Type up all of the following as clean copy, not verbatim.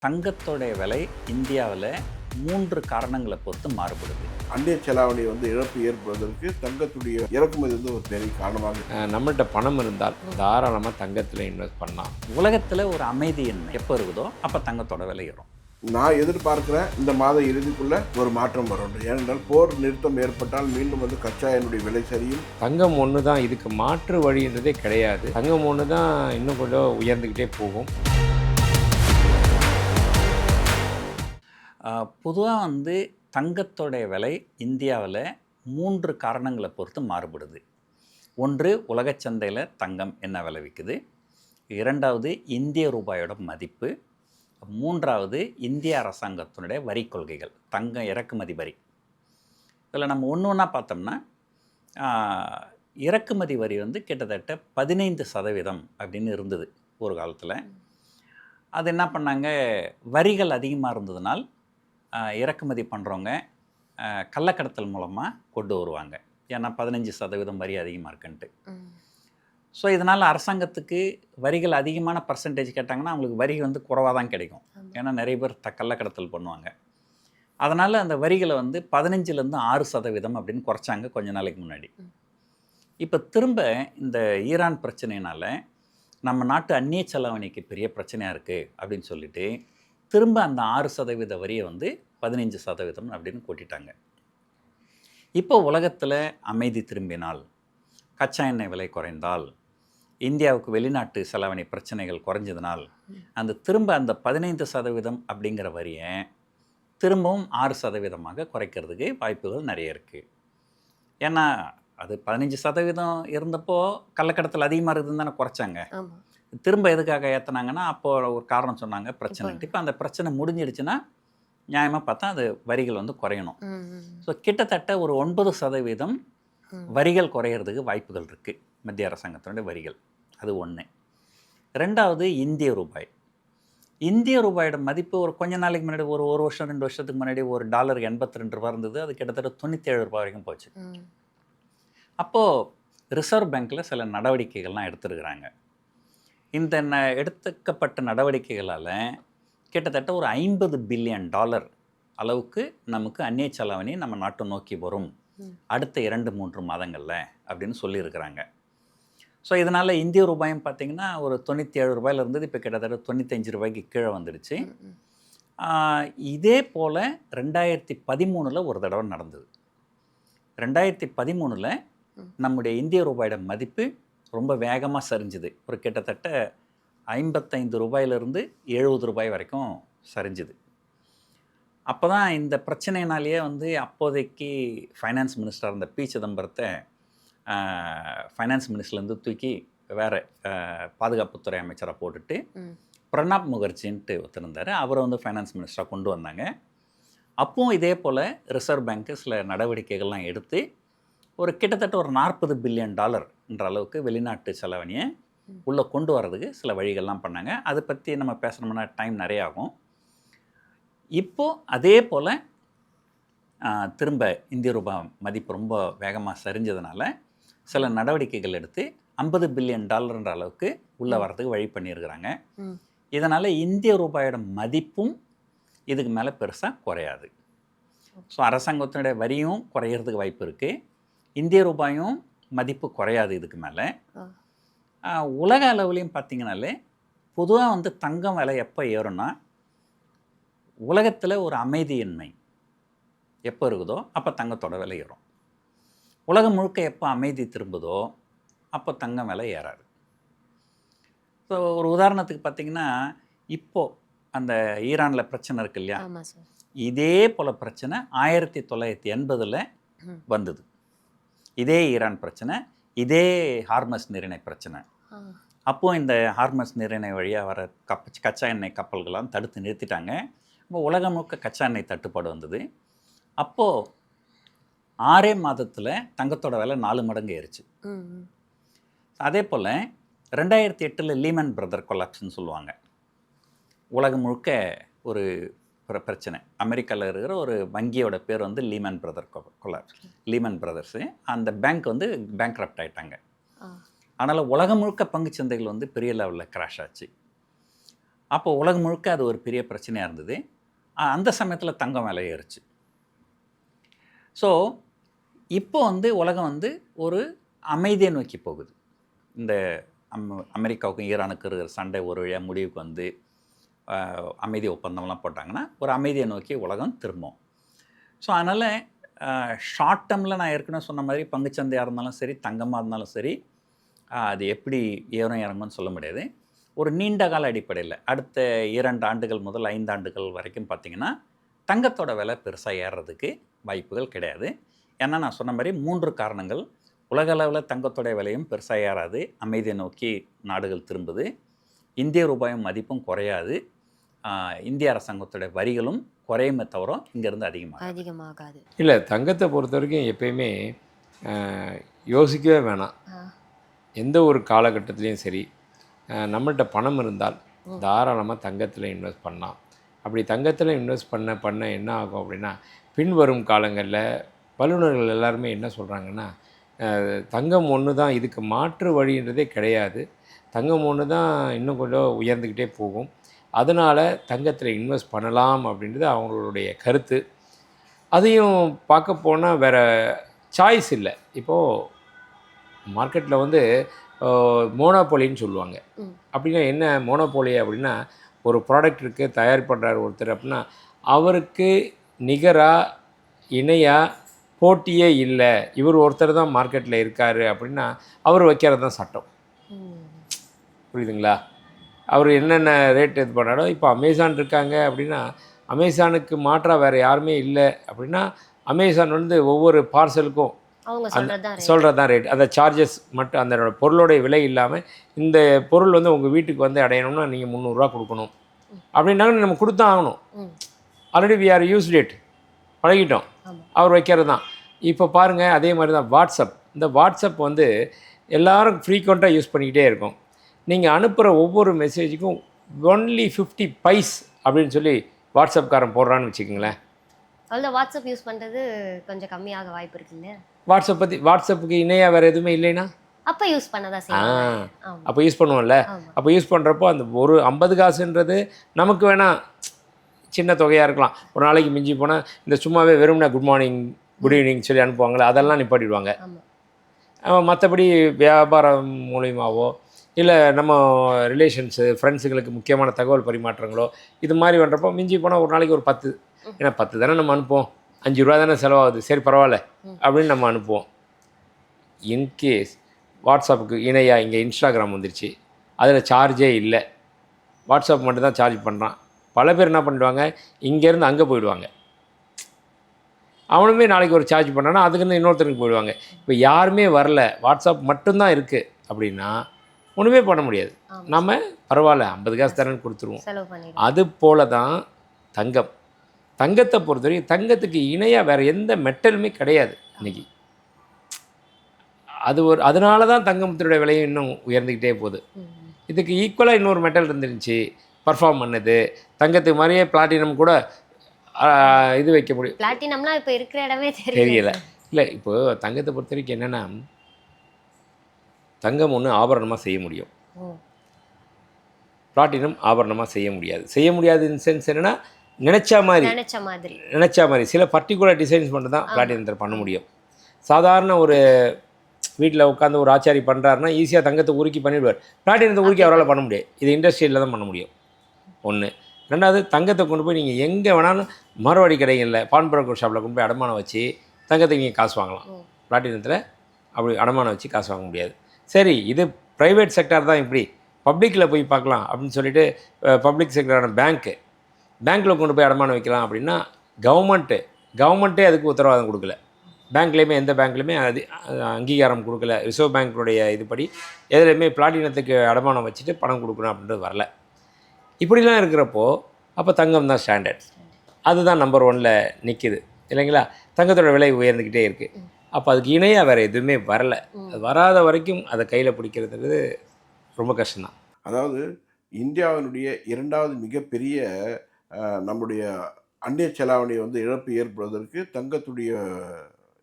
தங்கத்தோடைய விலை இந்தியாவில் 3 காரணங்களை பொறுத்து மாறுபடுது. அந்நிய செலாவணி இழப்பு ஏற்படுவதற்கு தங்கத்துடைய இறக்குமதி ஒரு பெரிய காரணமாக நம்மள்கிட்ட பணம் இருந்தால் தாராளமாக தங்கத்தில் இன்வெஸ்ட் பண்ணலாம். உலகத்தில் ஒரு அமைதியின்மை எப்போ இருக்குதோ அப்போ தங்கத்தோட விலை ஏறும். நான் எதிர்பார்க்கிறேன் இந்த மாத இறுதிக்குள்ள ஒரு மாற்றம் வரும். ஏனென்றால் போர் நிறுத்தம் ஏற்பட்டால் மீண்டும் கச்சா எண்ணெய் விலை சரியும். தங்கம் ஒன்று தான், இதுக்கு மாற்று வழின்றதே கிடையாது. தங்கம் ஒன்று தான் இன்னும் கொஞ்சம் உயர்ந்துக்கிட்டே போகும். பொதுவாக தங்கத்தோடைய விலை இந்தியாவில் 3 காரணங்களை பொறுத்து மாறுபடுது. ஒன்று, உலகச் சந்தையில் தங்கம் என்ன விலை விற்குது. இரண்டாவது, இந்திய ரூபாயோட மதிப்பு. மூன்றாவது, இந்திய அரசாங்கத்தினுடைய வரி கொள்கைகள், தங்கம் இறக்குமதி வரி. இதில் நம்ம ஒன்று ஒன்றா பார்த்தோம்னா, இறக்குமதி வரி கிட்டத்தட்ட 15% அப்படின்னு இருந்தது ஒரு காலத்தில். அது என்ன பண்ணாங்க, வரிகள் அதிகமாக இருந்ததுனால் இறக்குமதி பண்ணுறவங்க கள்ளக்கடத்தல் மூலமாக கொண்டு வருவாங்க. ஏன்னா 15% வரி அதிகமாக இருக்குன்ட்டு. ஸோ இதனால் அரசாங்கத்துக்கு வரிகள் அதிகமான பர்சன்டேஜ் கேட்டாங்கன்னா அவங்களுக்கு வரி குறைவாக தான் கிடைக்கும். ஏன்னா நிறைய பேர் கள்ளக்கடத்தல் பண்ணுவாங்க. அதனால் அந்த வரிகளை 15% 6% அப்படின்னு குறைச்சாங்க கொஞ்ச நாளைக்கு முன்னாடி. இப்போ திரும்ப இந்த ஈரான் பிரச்சனையினால் நம்ம நாட்டு அந்நிய செலாவணிக்கு பெரிய பிரச்சனையாக இருக்குது அப்படின்னு சொல்லிட்டு திரும்ப அந்த 6% வரியை 15% அப்படின்னு கூட்டிட்டாங்க. இப்போ உலகத்தில் அமைதி திரும்பினால், கச்சா எண்ணெய் விலை குறைந்தால், இந்தியாவுக்கு வெளிநாட்டு செலாவணி பிரச்சனைகள் குறைஞ்சதுனால் அந்த திரும்ப அந்த 15% அப்படிங்கிற வரியை திரும்பவும் 6% குறைக்கிறதுக்கு வாய்ப்புகள் நிறைய இருக்குது. ஏன்னா அது 15% இருந்தப்போ கள்ளக்கடத்தல் அதிகமாக இருக்குதுன்னு தானே குறைச்சாங்க. திரும்ப எதுக்காக ஏற்றினாங்கன்னா அப்போது ஒரு காரணம் சொன்னாங்க, பிரச்சனை. இப்போ அந்த பிரச்சனை முடிஞ்சிடுச்சுன்னா நியாயமாக பார்த்தா அது வரிகள் குறையணும். ஸோ கிட்டத்தட்ட ஒரு 9% வரிகள் குறையிறதுக்கு வாய்ப்புகள் இருக்குது, மத்திய அரசாங்கத்தினுடைய வரிகள். அது ஒன்று. ரெண்டாவது, இந்திய ரூபாய். இந்திய ரூபாயோட மதிப்பு ஒரு கொஞ்ச நாளைக்கு முன்னாடி, ஒரு வருஷம் 2 வருஷத்துக்கு முன்னாடி ஒரு டாலர் 82 ரூபா இருந்தது. அது கிட்டத்தட்ட 97 ரூபா வரைக்கும் போச்சு. அப்போது ரிசர்வ் பேங்க்கில் சில நடவடிக்கைகள்லாம் எடுத்துருக்குறாங்க. இந்த எடுத்துக்கப்பட்ட நடவடிக்கைகளால் கிட்டத்தட்ட ஒரு $50 பில்லியன் அளவுக்கு நமக்கு அந்நிய செலாவணி நம்ம நாட்டை நோக்கி வரும் அடுத்த 2-3 மாதங்களில் அப்படின்னு சொல்லியிருக்கிறாங்க. ஸோ இதனால் இந்திய ரூபாயும் பார்த்திங்கன்னா ஒரு 97 ரூபாயில் இருந்தது, இப்போ கிட்டத்தட்ட 95 ரூபாய்க்கு கீழே வந்துடுச்சு. இதே போல் 2013 ஒரு தடவை நடந்தது. 2013 நம்முடைய இந்திய ரூபாயோட மதிப்பு ரொம்ப வேகமாக சரிஞ்சுது. ஒரு கிட்டத்தட்ட 55 ரூபாயிலிருந்து 70 ரூபாய் வரைக்கும் சரிஞ்சுது. அப்போ தான் இந்த பிரச்சனையினாலேயே அப்போதைக்கு ஃபைனான்ஸ் மினிஸ்டர் இருந்த பி. சிதம்பரத்தை ஃபைனான்ஸ் மினிஸ்டர்லேருந்து தூக்கி வேறு பாதுகாப்புத்துறை அமைச்சராக போட்டுட்டு பிரணாப் முகர்ஜின்ட்டு ஒருத்தருந்தார், அவரை ஃபைனான்ஸ் மினிஸ்டராக கொண்டு வந்தாங்க. அப்போவும் இதே போல் ரிசர்வ் பேங்க்கு சில நடவடிக்கைகள்லாம் எடுத்து ஒரு கிட்டத்தட்ட ஒரு $40 பில்லியன் என்ற அளவுக்கு வெளிநாட்டு செலவணியை உள்ளே கொண்டு வரதுக்கு சில வழிகள்லாம் பண்ணாங்க. அதை பற்றி நம்ம பேசணும்னா டைம் நிறைய ஆகும். இப்போது அதே போல் திரும்ப இந்திய ரூபாய் மதிப்பு ரொம்ப வேகமாக சரிஞ்சதுனால சில நடவடிக்கைகள் எடுத்து $50 பில்லியன் அளவுக்கு உள்ளே வரதுக்கு வழி பண்ணியிருக்கிறாங்க. இதனால் இந்திய ரூபாயோட மதிப்பும் இதுக்கு மேலே பெருசாக குறையாது. ஸோ அரசாங்கத்தினுடைய வரியும் குறையிறதுக்கு வாய்ப்பு இருக்குது, இந்திய ரூபாயும் மதிப்பு குறையாது இதுக்கு மேலே. உலக அளவுலேயும் பார்த்திங்கனாலே பொதுவாக தங்கம் விலை எப்போ ஏறும்னா, உலகத்தில் ஒரு அமைதியின்மை எப்போ இருக்குதோ அப்போ தங்கத்தோட விலை ஏறும். உலகம் முழுக்க எப்போ அமைதி திரும்புதோ அப்போ தங்கம் விலை ஏறாது. ஸோ ஒரு உதாரணத்துக்கு பார்த்திங்கன்னா, இப்போது அந்த ஈரானில் பிரச்சனை இருக்கு இல்லையா, இதே போல் பிரச்சனை 1980 வந்தது. இதே ஈரான் பிரச்சனை, இதே ஹார்மஸ் நீரிணை பிரச்சனை. அப்போது இந்த ஹார்மஸ் நீரிணை வழியாக வர கச்சா எண்ணெய் கப்பல்கள்லாம் தடுத்து நிறுத்திட்டாங்க. இப்போ உலகம் முழுக்க கச்சா எண்ணெய் தட்டுப்பாடு வந்தது. அப்போது 6 மாதத்தில் தங்கத்தோட விலை 4 மடங்கு ஏறிச்சு. அதே போல் 2008 லீமன் பிரதர் கொலாப்ஸ்ன்னு சொல்லுவாங்க. உலகம் முழுக்க ஒரு பிரச்சனை. அமெரிக்காவில் இருக்கிற ஒரு வங்கியோட பேர் Lehman brother collapse, Lehman brothers. அந்த பேங்க் பேங்க்ரப்ட் ஆகிட்டாங்க. அதனால் உலகம் முழுக்க பங்குச்சந்தைகள் பெரிய லெவலில் கிராஷ் ஆச்சு. அப்போ உலகம் முழுக்க அது ஒரு பெரிய பிரச்சனையாக இருந்தது. அந்த சமயத்தில் தங்கம் விலை ஏறுச்சு. ஸோ இப்போ உலகம் ஒரு அமைதியை நோக்கி போகுது. இந்த அமெரிக்காவுக்கும் ஈரானுக்கு இருக்கிற சண்டை ஒரு வழியாக முடிவுக்கு அமைதி ஒப்பந்தம்லாம் போட்டாங்கன்னா ஒரு அமைதியை நோக்கி உலகம் திரும்பும். ஸோ அதனால் ஷார்ட் டேர்மில் நான் ஏற்கனவே சொன்ன மாதிரி பங்குச்சந்தையாக இருந்தாலும் சரி, தங்கமாக இருந்தாலும் சரி, அது எப்படி ஏறும் இறங்கும்னு சொல்ல முடியாது. ஒரு நீண்ட கால அடிப்படையில் அடுத்த 2 ஆண்டுகள் முதல் 5 ஆண்டுகள் வரைக்கும் பார்த்திங்கன்னா தங்கத்தோட விலை பெருசாக ஏறுறதுக்கு வாய்ப்புகள் கிடையாது. ஏன்னா நான் சொன்ன மாதிரி 3 காரணங்கள். உலக அளவில் தங்கத்தோடைய விலையும் பெருசாக ஏறாது, அமைதியை நோக்கி நாடுகள் திரும்புது, இந்திய ரூபாயும் மதிப்பும் குறையாது, இந்திய அரசாங்கத்தோடைய வரிகளும் குறையுமே தவிர இங்கேருந்து அதிகமாகாது. இல்லை, தங்கத்தை பொறுத்த வரைக்கும் எப்பயுமே யோசிக்கவே வேணாம். எந்த ஒரு காலகட்டத்துலேயும் சரி, நம்மள்கிட்ட பணம் இருந்தால் தாராளமாக தங்கத்தில் இன்வெஸ்ட் பண்ணலாம். அப்படி தங்கத்தில் இன்வெஸ்ட் பண்ண என்ன ஆகும் அப்படின்னா, பின்வரும் காலங்களில் வல்லுநர்கள் எல்லாருமே என்ன சொல்கிறாங்கன்னா, தங்கம் ஒன்று தான் இதுக்கு மாற்று வழின்றதே கிடையாது, தங்கம் ஒன்று தான் இன்னும் கொஞ்சம் உயர்ந்துக்கிட்டே போகும், அதனால் தங்கத்தில் இன்வெஸ்ட் பண்ணலாம் அப்படின்றது அவங்களுடைய கருத்து. அதையும் பார்க்க போனால் வேறு சாய்ஸ் இல்லை. இப்போது மார்க்கெட்டில் மோனோபோலின்னு சொல்லுவாங்க. அப்படின்னா என்ன மோனோபோலி அப்படின்னா, ஒரு ப்ராடக்ட் இருக்குது, தயார் பண்ணுறாரு ஒருத்தர் அப்படின்னா அவருக்கு நிகராக இணையாக போட்டியே இல்லை, இவர் ஒருத்தர் தான் மார்க்கெட்டில் இருக்கார் அப்படின்னா அவர் வைக்கிறது தான் சட்டம். புரியுதுங்களா? அவர் என்னென்ன ரேட் இது பண்ணாலும், இப்போ அமேசான் இருக்காங்க அப்படின்னா அமேசானுக்கு மாற்றாக வேறு யாருமே இல்லை அப்படின்னா அமேசான் ஒவ்வொரு பார்சலுக்கும் சொல்கிறது தான் ரேட். அந்த சார்ஜஸ் மட்டும், அந்த பொருளோடைய விலை இல்லாமல் இந்த பொருள் உங்கள் வீட்டுக்கு அடையணும்னா நீங்கள் 300 ரூபா கொடுக்கணும் அப்படின்னாலும் நம்ம கொடுத்தா ஆகணும். Already we are use that பழகிட்டோம், அவர் வைக்கிறது தான். இப்போ பாருங்கள், அதே மாதிரி தான் வாட்ஸ்அப். இந்த வாட்ஸ்அப் எல்லோரும் ஃப்ரீக்வெண்ட்டாக யூஸ் பண்ணிக்கிட்டே இருக்கோம். நீங்கள் அனுப்புகிற ஒவ்வொரு மெசேஜுக்கும் ஒன்லி 50 பைஸ் அப்படின்னு சொல்லி வாட்ஸ்அப்காரன் போடுறான்னு வச்சுக்கோங்களேன். அதில் வாட்ஸ்அப் யூஸ் பண்ணுறது கொஞ்சம் கம்மியாக வாய்ப்பு இருக்குல்ல. வாட்ஸ்அப்புக்கு இணையாக வேறு எதுவுமே இல்லைன்னா அப்போ யூஸ் பண்ணதான் செய்யணும். அப்போ யூஸ் பண்ணுவோம்ல. அப்போ யூஸ் பண்ணுறப்போ அந்த ஒரு 50 காசுன்றது நமக்கு வேணால் சின்ன தொகையாக இருக்கலாம். ஒரு நாளைக்கு மிஞ்சி போனால் இந்த சும்மாவே வெறும்னா குட் மார்னிங் குட் ஈவினிங் சொல்லி அனுப்புவாங்களே, அதெல்லாம் நிப்பாட்டிடுவாங்க. மற்றபடி வியாபாரம் மூலியமாகவோ இல்லை நம்ம ரிலேஷன்ஸு ஃப்ரெண்ட்ஸுங்களுக்கு முக்கியமான தகவல் பரிமாற்றங்களோ இது மாதிரி பண்ணுறப்போ மிஞ்சி போனால் ஒரு நாளைக்கு ஒரு 10, ஏன்னா 10 தானே நம்ம அனுப்புவோம், 5 ரூபா தானே செலவாகுது, சரி பரவாயில்ல அப்படின்னு நம்ம அனுப்புவோம். இன்கேஸ் வாட்ஸ்அப்புக்கு இணையாக இங்கே இன்ஸ்டாகிராம் வந்துருச்சு, அதில் சார்ஜே இல்லை, வாட்ஸ்அப் மட்டும் தான் சார்ஜ் பண்ணுறான். பல பேர் என்ன பண்ணிடுவாங்க, இங்கேருந்து அங்கே போயிடுவாங்க. அவனுமே நாளைக்கு ஒரு சார்ஜ் பண்ணானா அதுக்குன்னு இன்னொருத்தருக்கு போயிடுவாங்க. இப்போ யாருமே வரல, வாட்ஸ்அப் மட்டும்தான் இருக்குது அப்படின்னா ஒன்றுமே பண்ண முடியாது. நம்ம பரவாயில்ல 50 காசு தரேன்னு கொடுத்துருவோம். அது போல தான் தங்கம். தங்கத்தை பொறுத்தவரைக்கும் தங்கத்துக்கு இணையாக வேறு எந்த மெட்டலுமே கிடையாது இன்றைக்கி. அதனால தான் தங்கத்தினுடைய விலையும் இன்னும் உயர்ந்துக்கிட்டே போகுது. இதுக்கு ஈக்குவலாக இன்னொரு மெட்டல் இருந்துருந்துச்சு, பர்ஃபார்ம் பண்ணுது, தங்கத்துக்கு மாதிரியே பிளாட்டினம் கூட இது வைக்க முடியும். பிளாட்டினம்னா இப்போ இருக்கிற இடமே தெரியல. இல்லை, இப்போது தங்கத்தை பொறுத்த வரைக்கும் என்னென்னா, தங்கம் ஒன்று ஆபரணமாக செய்ய முடியும், பிளாட்டினம் ஆபரணமாக செய்ய முடியாது. செய்ய முடியாது இன் சென்ஸ் என்னென்னா, நினச்சா மாதிரி சில பர்டிகுலர் டிசைன்ஸ் மட்டும் தான் பிளாட்டினத்தில் பண்ண முடியும். சாதாரண ஒரு வீட்டில் உட்காந்து ஒரு ஆச்சாரி பண்ணுறாருன்னா ஈஸியாக தங்கத்தை உருக்கி பண்ணிவிடுவார். பிளாட்டினத்தை உருக்கி அவரால் பண்ண முடியாது. இது இண்டஸ்ட்ரியில் தான் பண்ண முடியும். ஒன்று. ரெண்டாவது, தங்கத்தை கொண்டு போய் நீங்கள் எங்கே வேணாலும் மறுபடி கடைகளில் பான் புரோக்கர் ஷாப்பில் கொண்டு போய் அடமானம் வச்சு தங்கத்தை நீங்கள் காசு வாங்கலாம். பிளாட்டினத்தில் அப்படி அடமானம் வச்சு காசு வாங்க முடியாது. சரி, இது ப்ரைவேட் செக்டார் தான், இப்படி பப்ளிக்கில் போய் பார்க்கலாம் அப்படின்னு சொல்லிட்டு பப்ளிக் செக்டரான பேங்க்கில் கொண்டு போய் அடமானம் வைக்கலாம் அப்படின்னா கவர்மெண்ட்டே அதுக்கு உத்தரவாதம் கொடுக்கல. பேங்க்லேயுமே எந்த பேங்க்லேயுமே அது அங்கீகாரம் கொடுக்கல. ரிசர்வ் பேங்க்குடைய இதுபடி எதுலேயுமே பிளாட்டினத்துக்கு அடமானம் வச்சுட்டு பணம் கொடுக்கணும் அப்படின்றது வரல. இப்படிலாம் இருக்கிறப்போ அப்போ தங்கம் தான் ஸ்டாண்டர்ட், அதுதான் நம்பர் 1ல் நிற்கிது இல்லைங்களா? தங்கத்தோட விலை உயர்ந்துக்கிட்டே இருக்குது. அப்போ அதுக்கு இணையாக வேறு எதுவுமே வரலை. அது வராத வரைக்கும் அதை கையில் பிடிக்கிறது ரொம்ப கஷ்டம்தான். அதாவது இந்தியாவினுடைய 2வது மிகப்பெரிய நம்முடைய அந்நிய செலாவணி இழப்பு ஏற்படுவதற்கு தங்கத்துடைய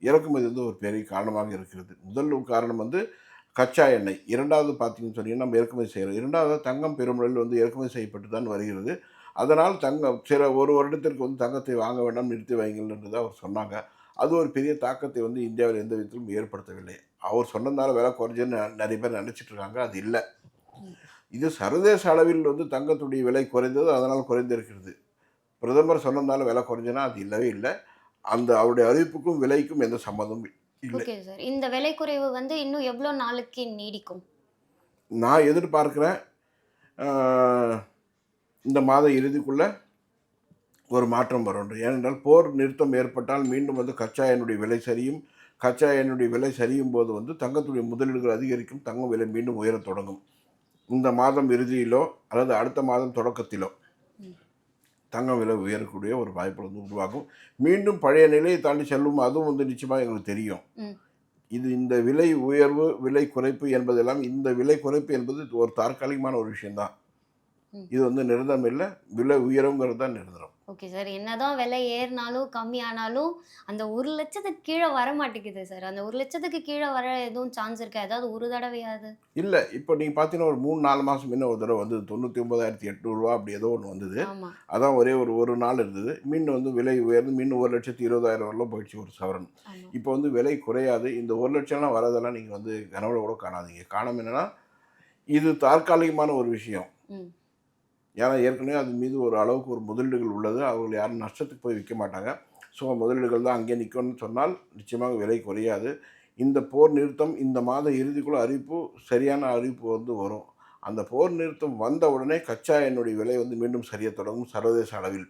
இறக்குமதி ஒரு பெரிய காரணமாக இருக்கிறது. முதல் காரணம் கச்சா எண்ணெய். இரண்டாவது பார்த்தீங்கன்னு சொன்னீங்கன்னா, நம்ம இறக்குமதி செய்கிறோம். இரண்டாவது தங்கம் பெருமளவில் வந்து இறக்குமதி செய்யப்பட்டு தான் வருகிறது. அதனால் தங்கம் சில ஒரு வருடத்திற்கு வந்து தங்கத்தை வாங்க வேண்டாம், நிறுத்தி வையுங்கள் என்று தான் அவர் சொன்னாங்க. அது ஒரு பெரிய தாக்கத்தை வந்து இந்தியாவில் எந்த விதத்திலும் ஏற்படுத்தவில்லை. அவர் சொன்னதுனால விலை குறைஞ்சதுன்னு நிறைய பேர் நினைச்சிட்டு இருக்காங்க. அது இல்ல. இது சர்வதேச அளவில் வந்து தங்கத்துடைய விலை குறைந்தது, அதனால் குறைந்திருக்கிறது. பிரதமர் சொன்னதுனால விலை குறைஞ்சதுன்னா அது இல்லவே இல்ல. அந்த அவருடைய அறிவிப்புக்கும் விலைக்கும் எந்த சம்மந்தமும் இல்லை. Okay sir. இந்த விலை குறைவு வந்து இன்னும் எவ்வளோ நாளுக்கு நீடிக்கும்? நான் எதிர்பார்க்கிறேன், ஆ, இந்த மாத இறுதிக்குள்ள ஒரு மாற்றம் வரும். ஏனென்றால் போர் நிறுத்தம் ஏற்பட்டால் மீண்டும் வந்து கச்சா எண்ணெயுடைய விலை சரியும். கச்சா எண்ணெயுடைய விலை சரியும் போது வந்து தங்கத்துடைய முதலீடுகள் அதிகரிக்கும். தங்கம் விலை மீண்டும் உயரத் தொடங்கும். இந்த மாதம் இறுதியிலோ அல்லது அடுத்த மாதம் தொடக்கத்திலோ தங்கம் விலை உயரக்கூடிய ஒரு வாய்ப்பு வந்து உருவாகும். மீண்டும் பழைய நிலையை தாண்டி செல்லும். அதுவும் வந்து நிச்சயமாக எங்களுக்கு தெரியும். ம். இது இந்த விலை உயர்வு, விலை குறைப்பு என்பதெல்லாம், இந்த விலை குறைப்பு என்பது ஒரு தற்காலிகமான ஒரு விஷயம்தான். ம். இது வந்து நிரந்தரம் இல்லை. விலை உயருங்கிறது தான் நிரந்தரம். Okay sir. என்னதான் விலை ஏறினாலும் கம்மியானாலும் அந்த 1,00,000க்கு கீழே வர மாட்டேங்குது சார். அந்த 1,00,000க்கு கீழே வர எதுவும் சான்ஸ் இருக்கா? ஏதாவது ஒரு தடவையாவது? இல்லை, இப்போ நீங்கள் பார்த்தீங்கன்னா ஒரு 3-4 மாதம் முன்ன ஒரு தடவை வந்தது. 99,800 அப்படி ஏதோ ஒன்று வந்தது. ஆமா. அதான் ஒரே ஒரு நாள் இருந்தது. மீண்டும் வந்து விலை உயர்ந்து மீண்டும் 1,20,000 வரலாம் போயிடுச்சு ஒரு சவரன். ஆமா. இப்போ வந்து விலை குறையாது. இந்த 1,00,000 வரதெல்லாம் நீங்கள் வந்து கனவுல கூட காணாதீங்க. காரணம் என்னென்னா, இது தற்காலிகமான ஒரு விஷயம். ம். ஏன்னா ஏற்கனவே அது மீது ஒரு அளவுக்கு ஒரு முதலீடுகள் உள்ளது. அவர்கள் யாரும் நஷ்டத்துக்கு போய் விற்க மாட்டாங்க. ஸோ முதலீடுகள் தான் அங்கேயே நிற்கும்னு சொன்னால் நிச்சயமாக விலை குறையாது. இந்த போர் நிறுத்தம் இந்த மாத இறுதிக்குள்ள சரியான அறிவிப்பு வந்து வரும். அந்த போர் நிறுத்தம் வந்த உடனே கச்சா எண்ணெயுடைய விலை வந்து மீண்டும் சரிய தொடங்கும் சர்வதேச அளவில்.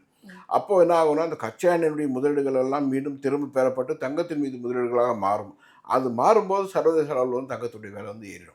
அப்போ என்ன ஆகும்னா, அந்த கச்சா எண்ணெயுடைய முதலீடுகள் எல்லாம் மீண்டும் திரும்ப பெறப்பட்டு தங்கத்தின் மீது முதலீடுகளாக மாறும். அது மாறும்போது சர்வதேச அளவில் வந்து தங்கத்துடைய விலை வந்து ஏறிடும்.